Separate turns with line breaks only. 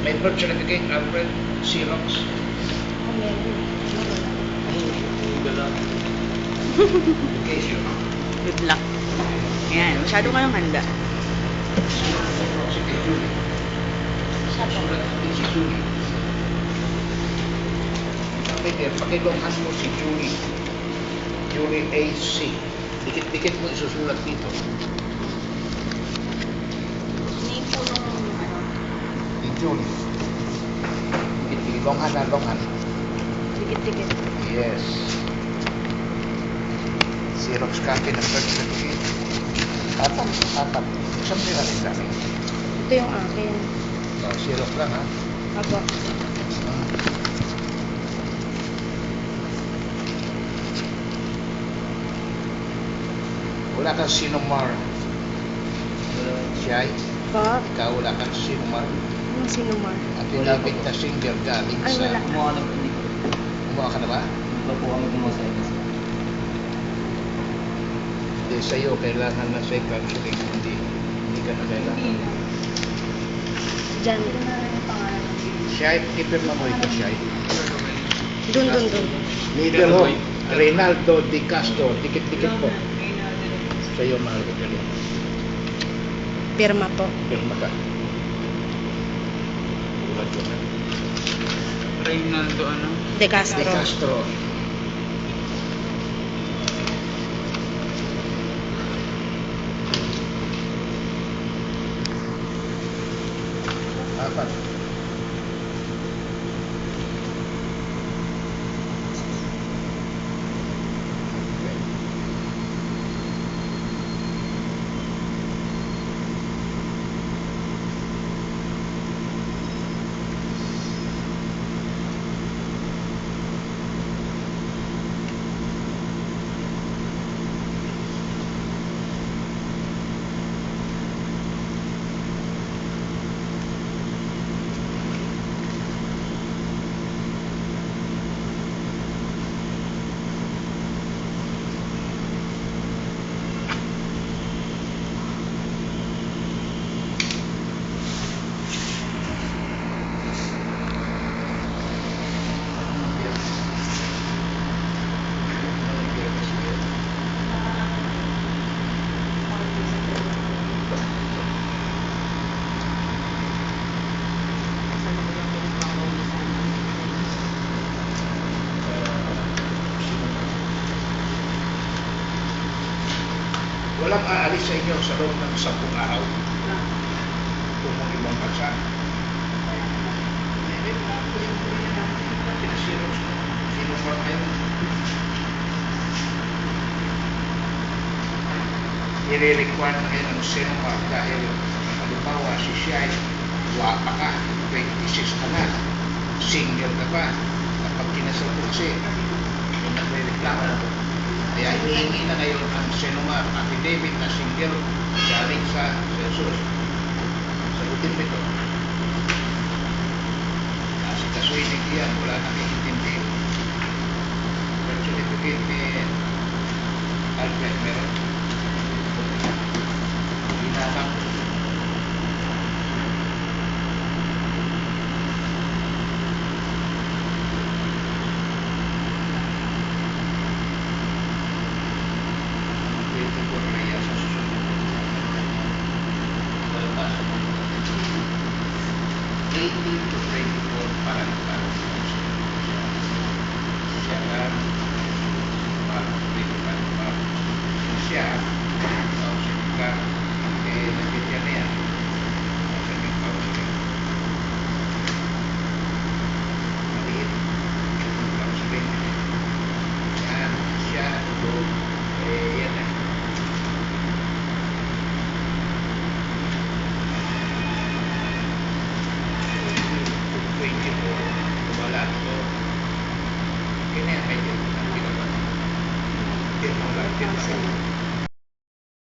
May birth certificate, Alfred, Xerox. Education.
Good luck. Ayan, masyado kayong handa.
Si Julie. Sulat natin si Julie. Pakilonghan mo si Julie. Julie A.C. Dikit-dikit mo isusulat dito.
Name po nung ano?
Si Julie. Dikit-dikit. Longhan na, longhan.
Dikit-dikit.
Yes. Xerox copy ng birth certificate. Apat. Isang pila rin sa akin.
Ito yung akin.
Xerox lang, ha?
Apo.
Wala kang sinumar. Siyay?
Pa?
Ikaw wala kang sinumar.
Anong sinumar?
At tinapit na single galing
Ay,
sa...
wala.
Kumuha ka na ba?
Ito po kami gumawa sa MS.
Hindi sa'yo, kailangan na sa counseling. Hindi ka na kailangan.
Diyan.
Siyay, ipirma mo ito, Siyay.
Dun.
Middle ho, Reynaldo Di Castro. Dikit-dikit po. Sa'yo, mahal ko kayo.
Pirma po.
Pirma ka. Ulat ko na.
Reynaldo ano?
De Castro.
Di Castro. Apat. Walang aalis sa inyo sa loob ng 10 araw. Kung mong ibang bansa. Sinumar kayo. I-require na kayo ng sinumar dahil halimbawa si Shai, wapa ka, 26 ka na, senior ka pa, kapag kinasal ko kasi, yung nagre-reklamo na po. Kaya hinihingi na ngayon ang sinumar, affidavit na single galing sa census. Sagutin mo ito. Kasi kasuinig yan, wala nang iintindi. Birth certificate ni Albert meron. Hinatang ko. Siya